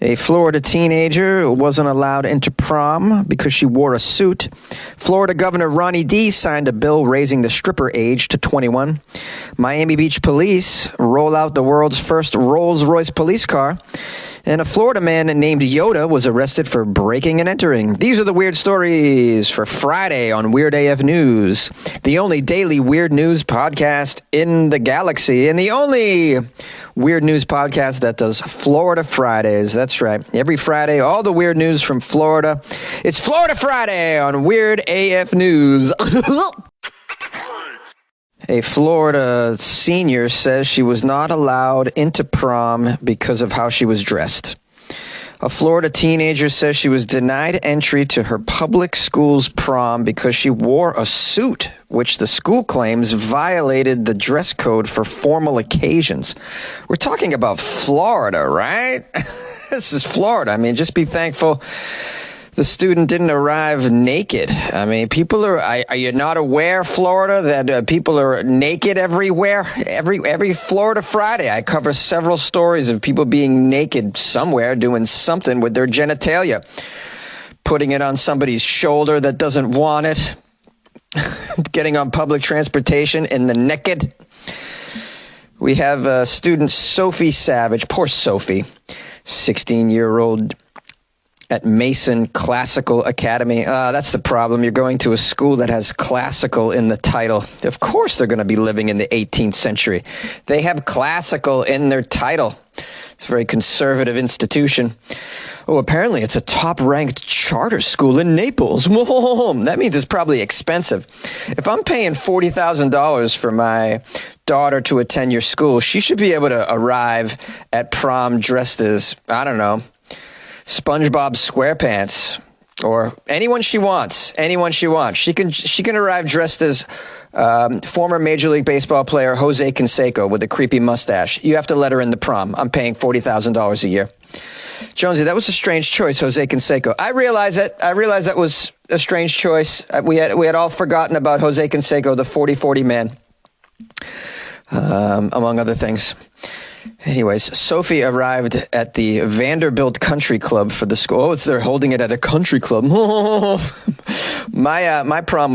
A Florida teenager wasn't allowed into prom because she wore a suit. Florida Governor Ronnie D. signed a bill raising the stripper age to 21. Miami Beach police roll out the world's first Rolls Royce police car. And a Florida man named Yoda was arrested for breaking and entering. These are the weird stories for Friday on Weird AF News, the only daily weird news podcast in the galaxy, and the only weird news podcast that does Florida Fridays. That's right. Every Friday, all the weird news from Florida. It's Florida Friday on Weird AF News. A Florida senior says she was not allowed into prom because of how she was dressed. A Florida teenager says she was denied entry to her public school's prom because she wore a suit, which the school claims violated the dress code for formal occasions. We're talking about Florida, right? This is Florida. I mean, just be thankful the student didn't arrive naked. I mean, people are you not aware, Florida, that people are naked everywhere? Every Florida Friday, I cover several stories of people being naked somewhere, doing something with their genitalia, putting it on somebody's shoulder that doesn't want it, getting on public transportation in the naked. We have student Sophie Savage, poor Sophie, 16-year-old at Mason Classical Academy. That's the problem. You're going to a school that has classical in the title. Of course they're going to be living in the 18th century. They have classical in their title. It's a very conservative institution. Oh, apparently it's a top-ranked charter school in Naples. Whoa, that means it's probably expensive. If I'm paying $40,000 for my daughter to attend your school, she should be able to arrive at prom dressed as, I don't know, SpongeBob SquarePants, or anyone she wants. She can arrive dressed as former Major League Baseball player Jose Canseco with a creepy mustache. You have to let her in the prom. I'm paying $40,000 a year. Jonesy, that was a strange choice, Jose Canseco. I realize that was a strange choice. We had all forgotten about Jose Canseco, the 40-40 man, among other things. Anyways, Sophie arrived at the Vanderbilt Country Club for the school. Oh, they're holding it at a country club. My prom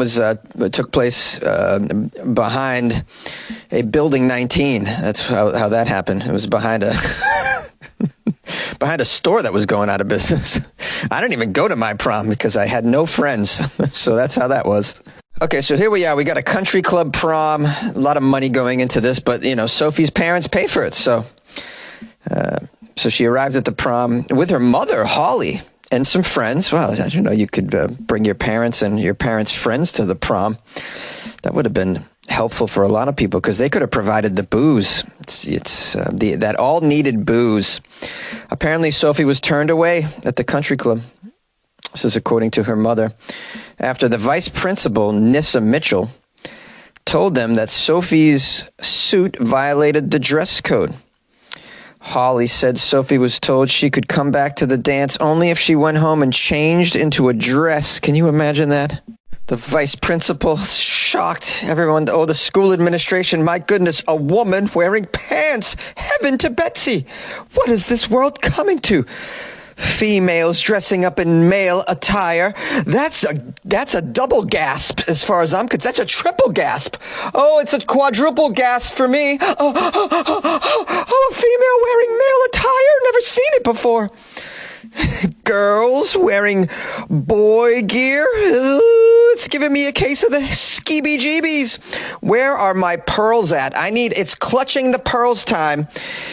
took place behind a Building 19. That's how that happened. It was behind a behind a store that was going out of business. I didn't even go to my prom because I had no friends. So that's how that was. Okay, so here we are. We got a country club prom. A lot of money going into this, but, Sophie's parents pay for it. So she arrived at the prom with her mother, Holly, and some friends. Well, I don't know, you could bring your parents and your parents' friends to the prom. That would have been helpful for a lot of people because they could have provided the booze. It's that all-needed booze. Apparently, Sophie was turned away at the country club. This is according to her mother, after the vice principal, Nissa Mitchell, told them that Sophie's suit violated the dress code. Holly said Sophie was told she could come back to the dance only if she went home and changed into a dress. Can you imagine that? The vice principal, shocked. Everyone, the school administration, my goodness, a woman wearing pants. Heaven to Betsy. What is this world coming to? Females dressing up in male attire. That's a double gasp as far as I'm concerned. That's a triple gasp. Oh, it's a quadruple gasp for me. Oh, a female wearing male attire? Never seen it before. Girls wearing boy gear. Ooh, it's giving me a case of the skeeby-jeebies. Where are my pearls at? It's clutching the pearls time.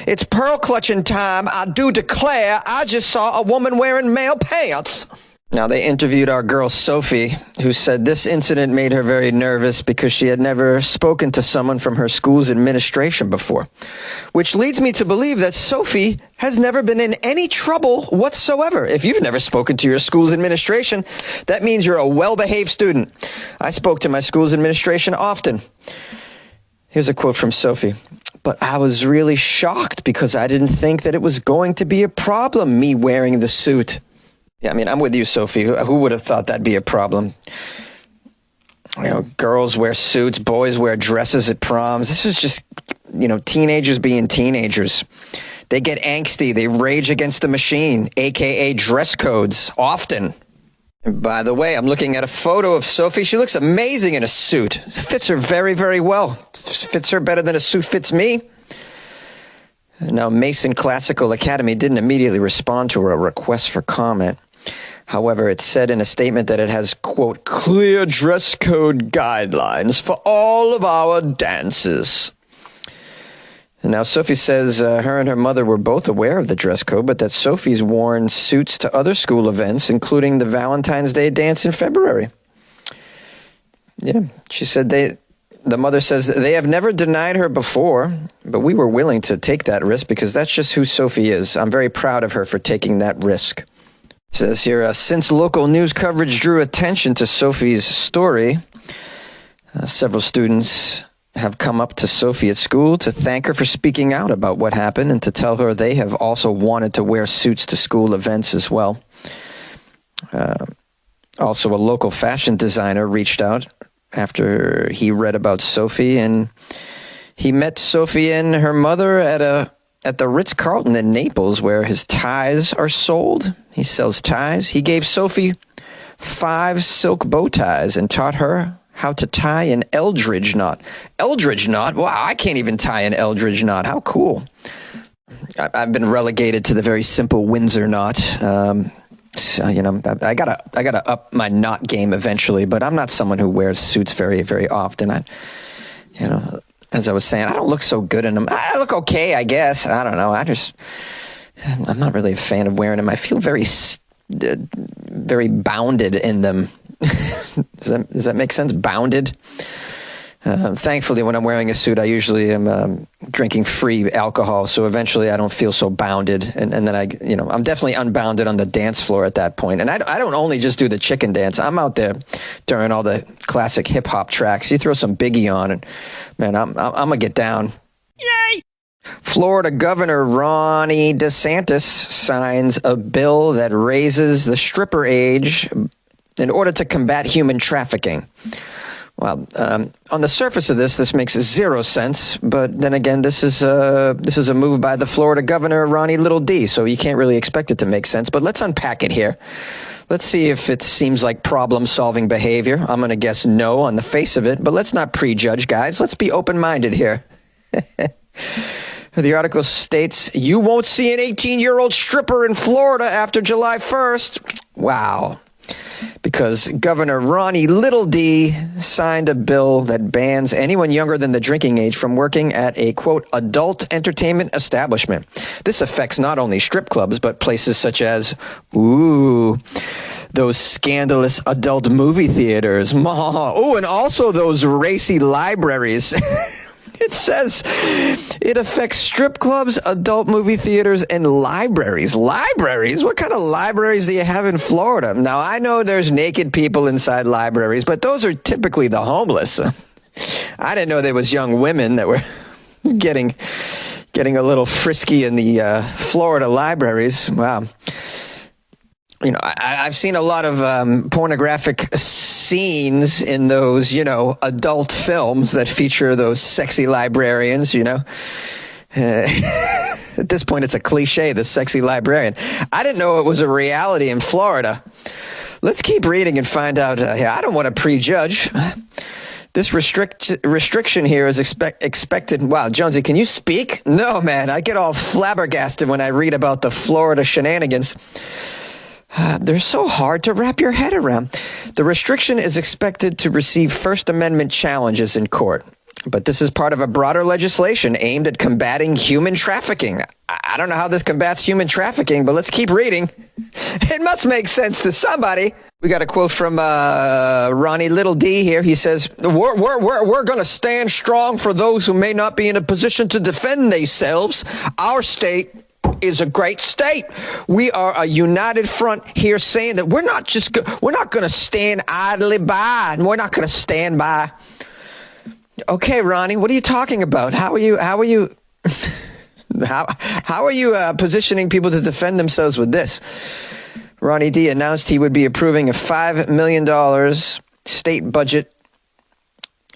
It's pearl clutching time. I do declare I just saw a woman wearing male pants. Now, they interviewed our girl Sophie, who said this incident made her very nervous because she had never spoken to someone from her school's administration before, which leads me to believe that Sophie has never been in any trouble whatsoever. If you've never spoken to your school's administration, that means you're a well-behaved student. I spoke to my school's administration often. Here's a quote from Sophie. But I was really shocked because I didn't think that it was going to be a problem, me wearing the suit. Yeah, I mean, I'm with you, Sophie. Who would have thought that'd be a problem? Girls wear suits, boys wear dresses at proms. This is just, teenagers being teenagers. They get angsty. They rage against the machine, a.k.a. dress codes, often. And by the way, I'm looking at a photo of Sophie. She looks amazing in a suit. It fits her very, very well. Fits her better than a suit fits me. Now, Mason Classical Academy didn't immediately respond to a request for comment. However, it said in a statement that it has, quote, clear dress code guidelines for all of our dances. And now, Sophie says her and her mother were both aware of the dress code, but that Sophie's worn suits to other school events, including the Valentine's Day dance in February. Yeah, she said the mother says they have never denied her before, but we were willing to take that risk because that's just who Sophie is. I'm very proud of her for taking that risk. It says here, since local news coverage drew attention to Sophie's story, several students have come up to Sophie at school to thank her for speaking out about what happened and to tell her they have also wanted to wear suits to school events as well. Also, a local fashion designer reached out after he read about Sophie, and he met Sophie and her mother at the Ritz-Carlton in Naples, where his ties are sold. He sells ties. He gave Sophie 5 silk bow ties and taught her how to tie an Eldridge knot. Eldridge knot? Wow, I can't even tie an Eldridge knot. How cool. I've been relegated to the very simple Windsor knot. So, you know, I gotta up my knot game eventually, but I'm not someone who wears suits very, very often. As I was saying, I don't look so good in them. I look okay, I guess. I don't know. I'm not really a fan of wearing them. I feel very, very bounded in them. Does that make sense? Bounded. Thankfully, when I'm wearing a suit, I usually am drinking free alcohol, so eventually I don't feel so bounded, and then I'm definitely unbounded on the dance floor at that point. And I don't only just do the chicken dance. I'm out there during all the classic hip hop tracks. You throw some Biggie on, and man, I'm gonna get down. Yay! Florida Governor Ron DeSantis signs a bill that raises the stripper age in order to combat human trafficking. Well, on the surface of this makes zero sense. But then again, this is a move by the Florida governor, Ronnie Little D. So you can't really expect it to make sense. But let's unpack it here. Let's see if it seems like problem-solving behavior. I'm going to guess no on the face of it. But let's not prejudge, guys. Let's be open-minded here. The article states, you won't see an 18-year-old stripper in Florida after July 1st. Wow. Because Governor Ronnie Little D signed a bill that bans anyone younger than the drinking age from working at a, quote, adult entertainment establishment. This affects not only strip clubs, but places such as, those scandalous adult movie theaters. Oh, and also those racy libraries. It says it affects strip clubs, adult movie theaters, and libraries. Libraries? What kind of libraries do you have in Florida? Now, I know there's naked people inside libraries, but those are typically the homeless. I didn't know there was young women that were getting a little frisky in the Florida libraries. Wow. You know, I've seen a lot of pornographic scenes in those, adult films that feature those sexy librarians, At this point, it's a cliche, the sexy librarian. I didn't know it was a reality in Florida. Let's keep reading and find out. I don't want to prejudge. This restriction here is expected. Wow, Jonesy, can you speak? No, man, I get all flabbergasted when I read about the Florida shenanigans. They're so hard to wrap your head around. The restriction is expected to receive First Amendment challenges in court. But this is part of a broader legislation aimed at combating human trafficking. I don't know how this combats human trafficking, but let's keep reading. It must make sense to somebody. We got a quote from Ronnie Little D here. He says, we're going to stand strong for those who may not be in a position to defend themselves. Our state is a great state. We are a united front here saying that we're not going to stand idly by, and we're not going to stand by. Okay, Ronnie, what are you talking about? How are you positioning people to defend themselves with this? Ronnie D announced he would be approving a $5 million state budget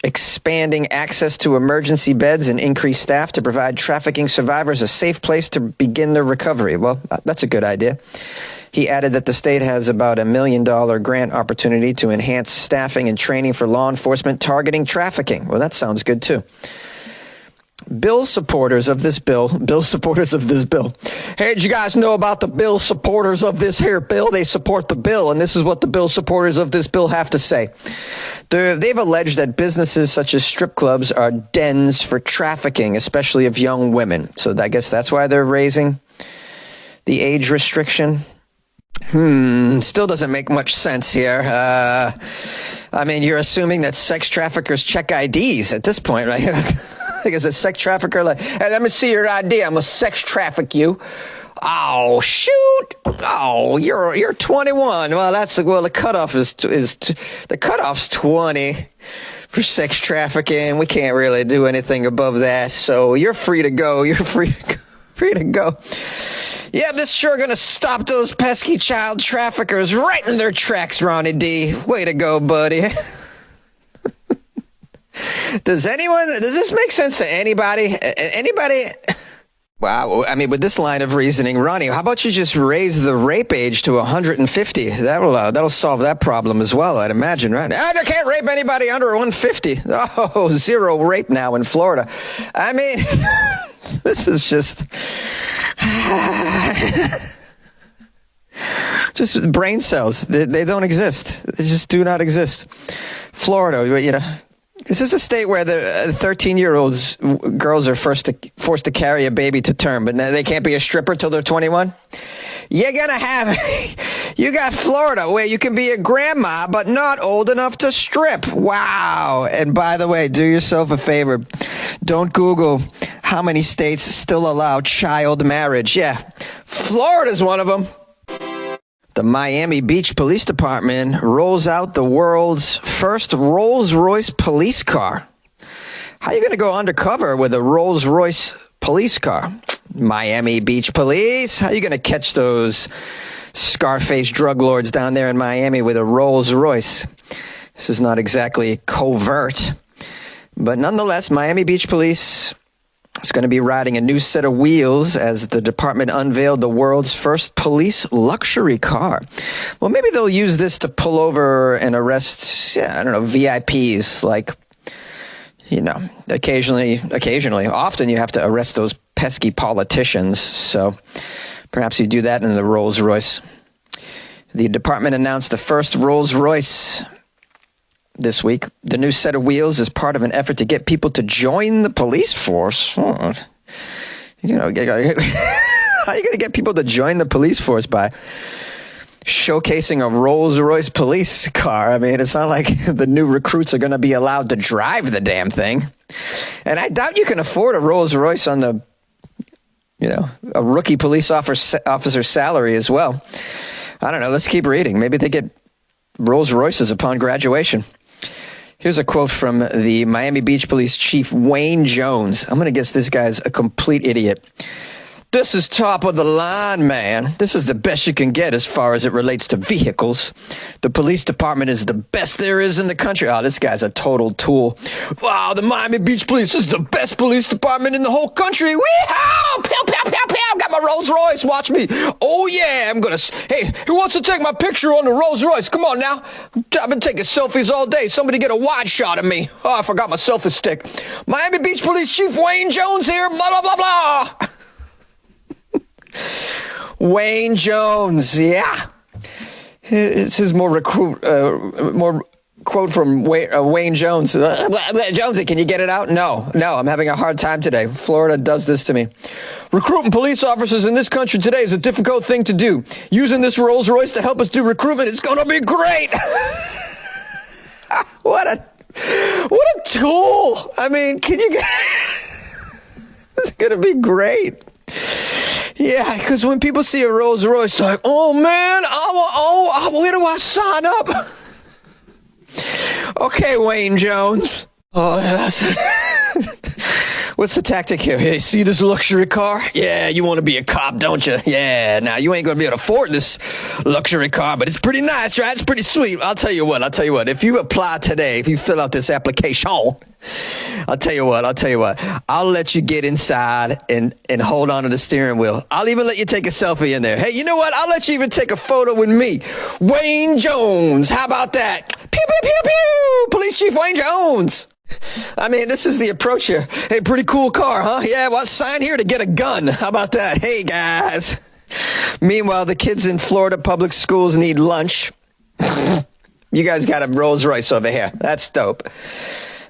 expanding access to emergency beds and increased staff to provide trafficking survivors a safe place to begin their recovery. Well, that's a good idea. He added that the state has about $1 million grant opportunity to enhance staffing and training for law enforcement targeting trafficking. Well, that sounds good, too. Bill supporters of this bill. Hey, did you guys know about the bill supporters of this here bill? They support the bill, and this is what the bill supporters of this bill have to say. They've alleged that businesses such as strip clubs are dens for trafficking, especially of young women. So I guess that's why they're raising the age restriction. Still doesn't make much sense here. I mean, you're assuming that sex traffickers check IDs at this point, right? Like, is a sex trafficker like, hey, let me see your ID. I'm gonna sex traffic you. Oh, shoot. Oh, you're 21. Well, the cutoff is the cutoff's 20 for sex trafficking. We can't really do anything above that. So you're free to go. You're free to go. Yeah, this sure gonna stop those pesky child traffickers right in their tracks, Ronnie D. Way to go, buddy. Does this make sense to anybody? Anybody? Wow. I mean, with this line of reasoning, Ronnie, how about you just raise the rape age to 150? That'll solve that problem as well, I'd imagine, right? I can't rape anybody under 150. Oh, zero rape now in Florida. I mean, this is just brain cells. They don't exist. They just do not exist. Florida, you know. This is a state where the 13-year-olds girls are forced to carry a baby to term, but they can't be a stripper till they're 21. You got Florida where you can be a grandma, but not old enough to strip. Wow. And by the way, do yourself a favor. Don't Google how many states still allow child marriage. Yeah, Florida's one of them. The Miami Beach Police Department rolls out the world's first Rolls Royce police car. How are you going to go undercover with a Rolls Royce police car? Miami Beach Police. How are you going to catch those Scarface drug lords down there in Miami with a Rolls Royce? This is not exactly covert. But nonetheless, Miami Beach Police is going to be riding a new set of wheels as the department unveiled the world's first police luxury car. Well, maybe they'll use this to pull over and arrest, VIPs, like, occasionally, often you have to arrest those pesky politicians. So perhaps you do that in the Rolls Royce. The department announced the first Rolls Royce this week. The new set of wheels is part of an effort to get people to join the police force. How are you going to get people to join the police force? By showcasing a Rolls-Royce police car. I mean, it's not like the new recruits are going to be allowed to drive the damn thing. And I doubt you can afford a Rolls-Royce on the, a rookie police officer's salary as well. I don't know. Let's keep reading. Maybe they get Rolls-Royces upon graduation. Here's a quote from the Miami Beach Police Chief Wayne Jones. I'm going to guess this guy's a complete idiot. This is top of the line, man. This is the best you can get as far as it relates to vehicles. The police department is the best there is in the country. Oh, this guy's a total tool. Wow, the Miami Beach Police is the best police department in the whole country. Wee-haw! Pow, pow, pow, pow. Got my Rolls Royce. Watch me. Oh, yeah. Hey, who wants to take my picture on the Rolls Royce? Come on now. I've been taking selfies all day. Somebody get a wide shot of me. Oh, I forgot my selfie stick. Miami Beach Police Chief Wayne Jones here. Blah, blah, blah, blah. Wayne Jones, yeah. This is more quote from Wayne Jones. Jonesy, can you get it out? No, I'm having a hard time today. Florida does this to me. Recruiting police officers in this country today is a difficult thing to do. Using this Rolls Royce to help us do recruitment is going to be great. What a tool. I mean, it's going to be great. Yeah, because when people see a Rolls Royce, they're like, oh, man, where do I sign up? Okay, Wayne Jones. Oh, yes. What's the tactic here? Hey, see this luxury car? Yeah, you want to be a cop, don't you? Yeah, now you ain't going to be able to afford this luxury car, but it's pretty nice, right? It's pretty sweet. I'll tell you what. If you apply today, if you fill out this application, I'll tell you what. I'll let you get inside and hold on to the steering wheel. I'll even let you take a selfie in there. Hey, you know what? I'll let you even take a photo with me. Wayne Jones. How about that? Pew, pew, pew, pew. Police Chief Wayne Jones. I mean, this is the approach here. Hey, pretty cool car, huh? Yeah, well, sign here to get a gun. How about that? Hey, guys. Meanwhile, the kids in Florida public schools need lunch. You guys got a Rolls Royce over here. That's dope.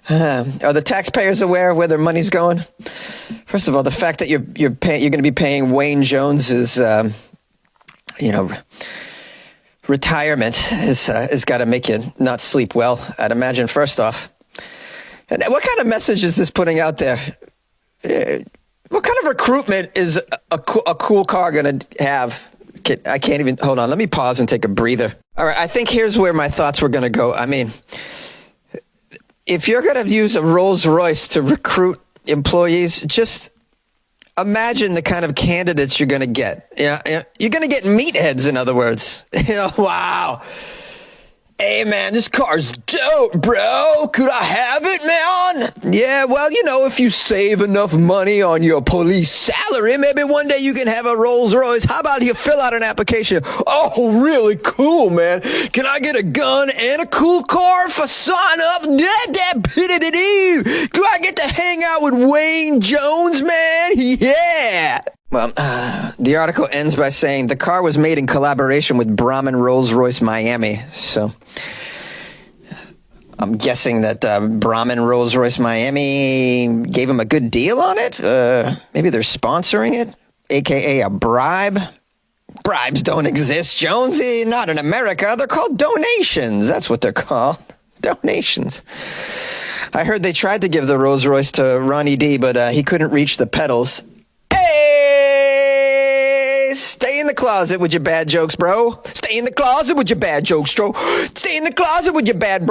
Are the taxpayers aware of where their money's going? First of all, the fact that you're going to be paying Wayne Jones's, retirement has got to make you not sleep well, I'd imagine, first off. And what kind of message is this putting out there? What kind of recruitment is a cool car going to have? I can't even, hold on, let me pause and take a breather. All right, I think here's where my thoughts were going to go. I mean, if you're going to use a Rolls Royce to recruit employees, just imagine the kind of candidates you're going to get. Yeah, you're going to get meatheads, in other words. Wow. Hey, man, this car's dope, bro. Could I have it, man? Yeah, well, if you save enough money on your police salary, maybe one day you can have a Rolls Royce. How about you fill out an application? Oh, really cool, man. Can I get a gun and a cool car if I sign up? Do I get to hang out with Wayne Jones, man? Yeah. Well, the article ends by saying the car was made in collaboration with Brahmin Rolls Royce Miami. So I'm guessing that Brahmin Rolls Royce Miami gave him a good deal on it. Maybe they're sponsoring it, a.k.a. a bribe. Bribes don't exist, Jonesy. Not in America. They're called donations. That's what they're called. Donations. I heard they tried to give the Rolls Royce to Ronnie D, but he couldn't reach the pedals. Stay in the closet with your bad jokes, bro. Stay in the closet with your bad jokes, bro. Stay in the closet with your bad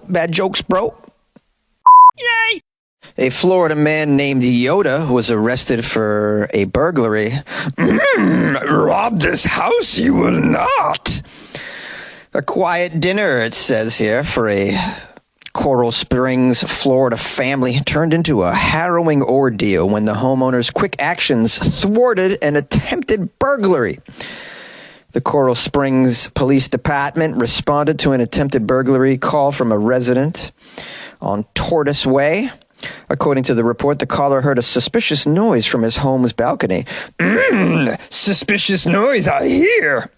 bad jokes, bro. Yay! A Florida man named Yoda was arrested for a burglary. Rob this house, you will not. A quiet dinner, it says here, for a Coral Springs, Florida family turned into a harrowing ordeal when the homeowner's quick actions thwarted an attempted burglary. The Coral Springs Police Department responded to an attempted burglary call from a resident on Tortoise Way. According to the report, the caller heard a suspicious noise from his home's balcony. Suspicious noise, I hear.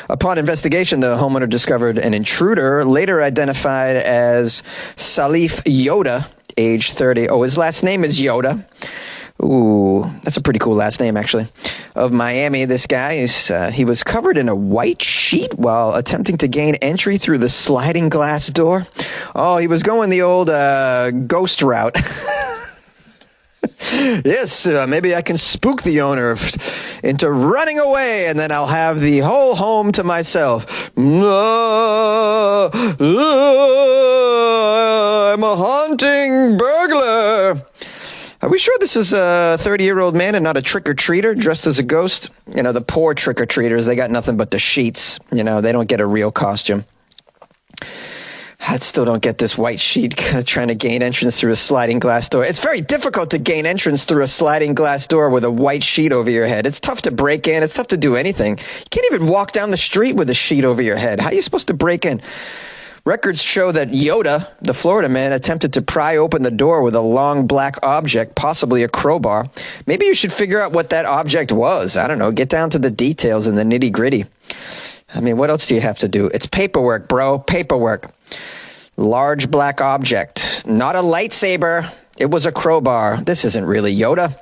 Upon investigation, the homeowner discovered an intruder, later identified as Salif Yoda, age 30. Oh, his last name is Yoda. Ooh, that's a pretty cool last name, actually. Of Miami, this guy, he was covered in a white sheet while attempting to gain entry through the sliding glass door. Oh, he was going the old ghost route. Yes, maybe I can spook the owner into running away, and then I'll have the whole home to myself. No, I'm a haunting burglar. Are we sure this is a 30-year-old man and not a trick-or-treater dressed as a ghost? The poor trick-or-treaters, they got nothing but the sheets. They don't get a real costume. I still don't get this white sheet trying to gain entrance through a sliding glass door. It's very difficult to gain entrance through a sliding glass door with a white sheet over your head. It's tough to break in. It's tough to do anything. You can't even walk down the street with a sheet over your head. How are you supposed to break in? Records show that Yoda, the Florida man, attempted to pry open the door with a long black object, possibly a crowbar. Maybe you should figure out what that object was. I don't know. Get down to the details and the nitty-gritty. I mean, what else do you have to do? It's paperwork, bro. Paperwork. Large black object. Not a lightsaber. It was a crowbar. This isn't really Yoda.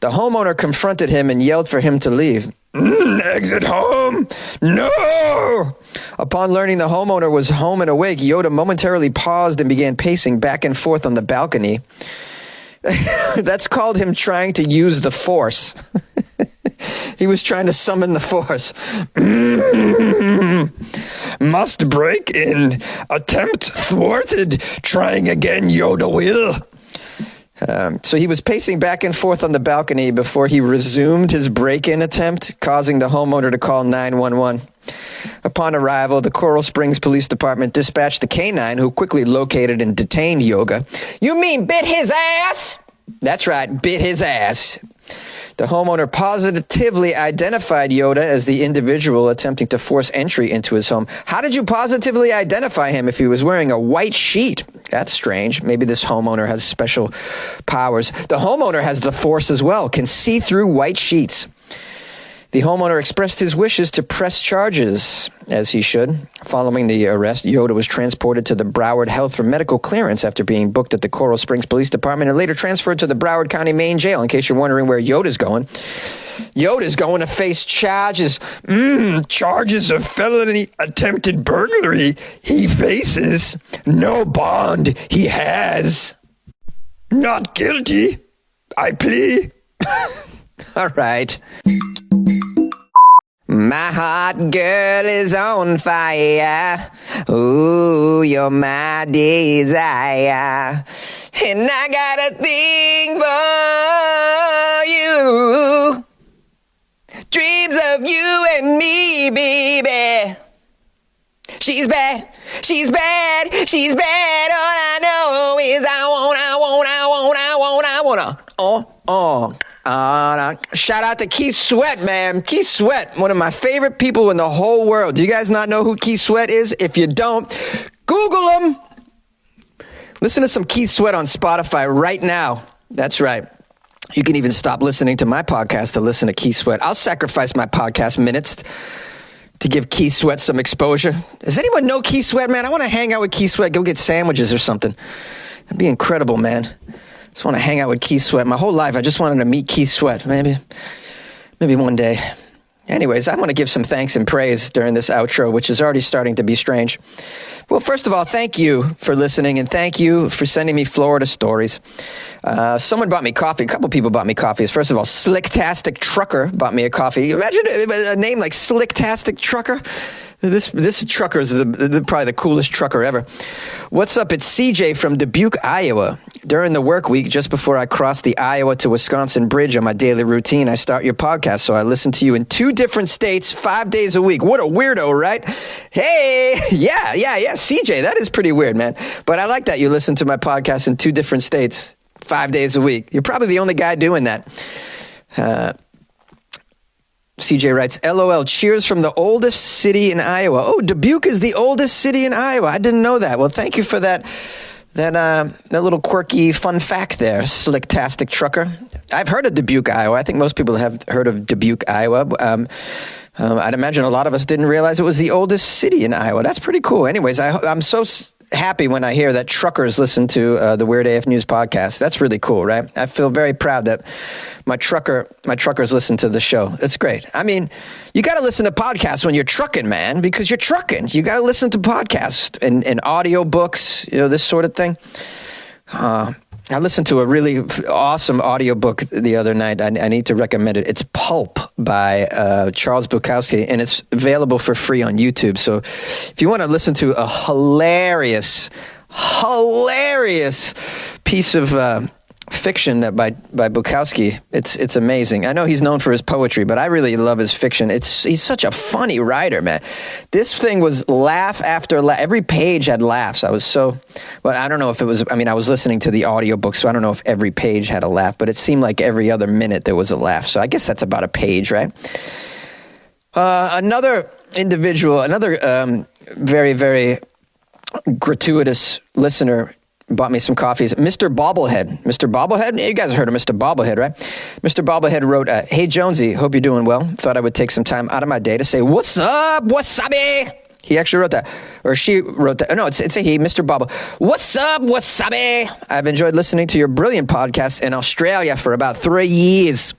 The homeowner confronted him and yelled for him to leave. Exit home? No! Upon learning the homeowner was home and awake, Yoda momentarily paused and began pacing back and forth on the balcony. That's called him trying to use the force. He was trying to summon the force. Must break in. Attempt thwarted. Trying again, Yoda will. So he was pacing back and forth on the balcony before he resumed his break-in attempt, causing the homeowner to call 911. Upon arrival, the Coral Springs Police Department dispatched the K-9, who quickly located and detained Yoga. You mean bit his ass? That's right, bit his ass. The homeowner positively identified Yoda as the individual attempting to force entry into his home. How did you positively identify him if he was wearing a white sheet? That's strange. Maybe this homeowner has special powers. The homeowner has the force as well, can see through white sheets. The homeowner expressed his wishes to press charges, as he should. Following the arrest, Yoda was transported to the Broward Health for medical clearance after being booked at the Coral Springs Police Department and later transferred to the Broward County Main Jail. In case you're wondering where Yoda's going, Yoda's going to face charges of felony attempted burglary. He faces no bond. He has not guilty. I plea. All right. My heart, girl, is on fire. Ooh, you're my desire. And I got a thing for you. Dreams of you and me, baby. She's bad, she's bad, she's bad. All I know is I wanna. Shout out to Keith Sweat, man. Keith Sweat, one of my favorite people in the whole world. Do you guys not know who Keith Sweat is? If you don't, Google him. Listen to some Keith Sweat on Spotify right now. That's right. You can even stop listening to my podcast to listen to Keith Sweat. I'll sacrifice my podcast minutes to give Keith Sweat some exposure. Does anyone know Keith Sweat, man? I want to hang out with Keith Sweat, go get sandwiches or something. That'd be incredible, man. Just want to hang out with Keith Sweat. My whole life, I just wanted to meet Keith Sweat. Maybe one day. Anyways, I want to give some thanks and praise during this outro, which is already starting to be strange. Well, first of all, thank you for listening, and thank you for sending me Florida stories. Someone bought me coffee. A couple people bought me coffees. First of all, Slicktastic Trucker bought me a coffee. Imagine a name like Slicktastic Trucker. This trucker is probably the coolest trucker ever. What's up? It's CJ from Dubuque, Iowa. During the work week, just before I cross the Iowa to Wisconsin bridge on my daily routine, I start your podcast, so I listen to you in 2 different states, 5 days a week. What a weirdo, right? Hey, yeah, CJ, that is pretty weird, man. But I like that you listen to my podcast in 2 different states, 5 days a week. You're probably the only guy doing that. CJ writes, LOL, cheers from the oldest city in Iowa. Oh, Dubuque is the oldest city in Iowa. I didn't know that. Well, thank you for that little quirky fun fact there, Slicktastic Trucker. I've heard of Dubuque, Iowa. I think most people have heard of Dubuque, Iowa. I'd imagine a lot of us didn't realize it was the oldest city in Iowa. That's pretty cool. Anyways, I'm so happy when I hear that truckers listen to the Weird AF News podcast. That's really cool, right? I feel very proud that my truckers listen to the show. It's great. I mean, you got to listen to podcasts when you're trucking, man, because you're trucking. You got to listen to podcasts and audio books, this sort of thing. I listened to a really awesome audiobook the other night. I need to recommend it. It's Pulp by Charles Bukowski, and it's available for free on YouTube. So if you want to listen to a hilarious piece of fiction that by Bukowski, it's amazing. I know he's known for his poetry, but I really love his fiction. He's such a funny writer, man. This thing was laugh after laugh. Every page had laughs. I don't know if it was, I was listening to the audiobook, so I don't know if every page had a laugh, but it seemed like every other minute there was a laugh. So I guess that's about a page, right? Another individual, very, very gratuitous listener bought me some coffees. Mr. Bobblehead. Mr. Bobblehead? You guys heard of Mr. Bobblehead, right? Mr. Bobblehead wrote, hey, Jonesy, hope you're doing well. Thought I would take some time out of my day to say, what's up, wasabi? He actually wrote that. Or she wrote that. No, it's a he, Mr. Bobble. What's up, wasabi? I've enjoyed listening to your brilliant podcast in Australia for about 3 years.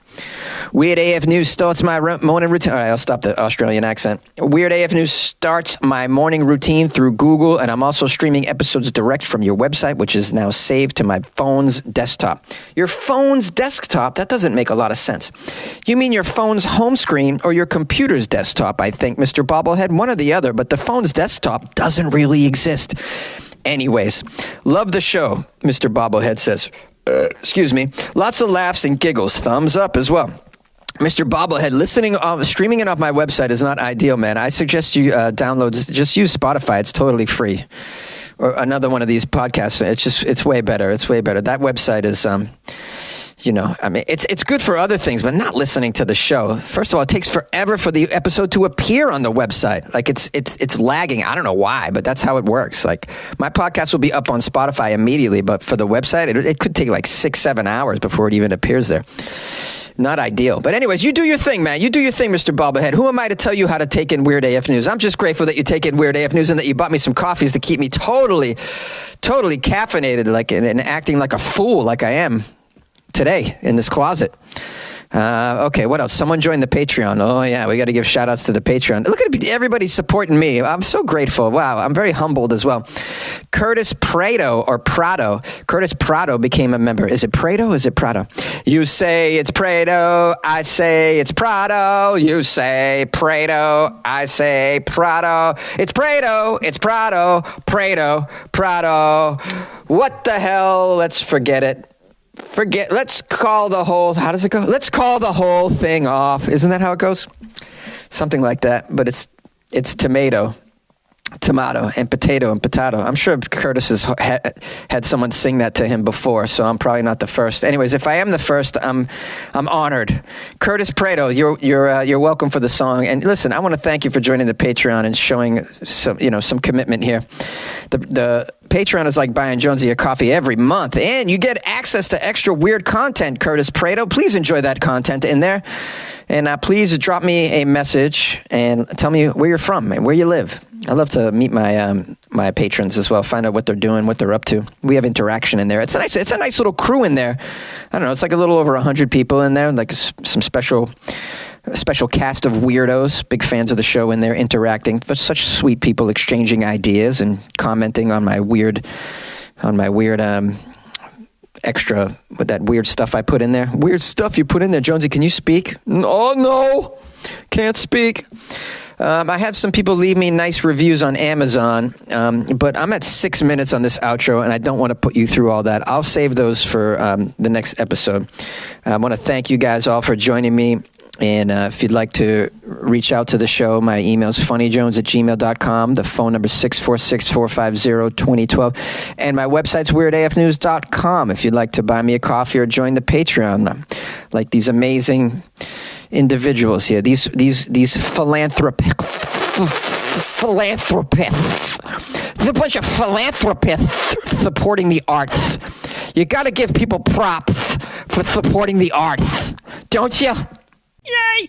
Weird AF News starts my morning routine. All right, I'll stop the Australian accent. Weird AF News starts my morning routine through Google, and I'm also streaming episodes direct from your website, which is now saved to my phone's desktop. Your phone's desktop? That doesn't make a lot of sense. You mean your phone's home screen or your computer's desktop, I think, Mr. Bobblehead? One or the other, but the phone's desktop doesn't really exist. Anyways, love the show, Mr. Bobblehead says. Excuse me. Lots of laughs and giggles. Thumbs up as well. Mr. Bobblehead, streaming it off my website is not ideal, man. I suggest you just use Spotify. It's totally free. Or another one of these podcasts. It's way better. It's way better. That website is, it's good for other things, but not listening to the show. First of all, it takes forever for the episode to appear on the website. Like it's lagging. I don't know why, but that's how it works. Like my podcast will be up on Spotify immediately, but for the website, it could take like 6-7 hours before it even appears there. Not ideal. But anyways, you do your thing, man. You do your thing, Mr. Bobblehead. Who am I to tell you how to take in Weird AF News? I'm just grateful that you take in Weird AF News and that you bought me some coffees to keep me totally caffeinated, and acting like a fool like I am today in this closet. Okay, what else? Someone joined the Patreon. Oh, yeah, we got to give shout-outs to the Patreon. Look at everybody supporting me. I'm so grateful. Wow, I'm very humbled as well. Curtis Prado or Prado. Curtis Prado became a member. Is it Prado or is it Prado? You say it's Prado. I say it's Prado. You say Prado. I say Prado. It's Prado. It's Prado. Prado. Prado. What the hell? Let's forget it. Let's call the whole, how does it go? Let's call the whole thing off. Isn't that how it goes? Something like that, but it's tomato, and potato. I'm sure Curtis has had someone sing that to him before, so I'm probably not the first. Anyways, if I am the first, I'm honored. Curtis Prado, you're welcome for the song. And listen, I want to thank you for joining the Patreon and showing some commitment here. The Patreon is like buying Jonesy a coffee every month, and you get access to extra weird content, Curtis Prado. Please enjoy that content in there. And please drop me a message and tell me where you're from and where you live. I love to meet my patrons as well, find out what they're doing, what they're up to. We have interaction in there. It's a nice little crew in there. I don't know, it's like a little over 100 people in there, like some special cast of weirdos, big fans of the show in there, interacting. For such sweet people exchanging ideas and commenting on my weird extra, with that weird stuff I put in there. Weird stuff you put in there. Jonesy, can you speak? Oh, no. Can't speak. I had some people leave me nice reviews on Amazon, but I'm at 6 minutes on this outro, and I don't want to put you through all that. I'll save those for the next episode. I want to thank you guys all for joining me. And if you'd like to reach out to the show, my email is funnyjones@gmail.com. The phone number is 646-450-2012. And my website's weirdafnews.com if you'd like to buy me a coffee or join the Patreon. Like these amazing individuals here, these philanthropists. There's a bunch of philanthropists supporting the arts. You got to give people props for supporting the arts, don't you? Yay!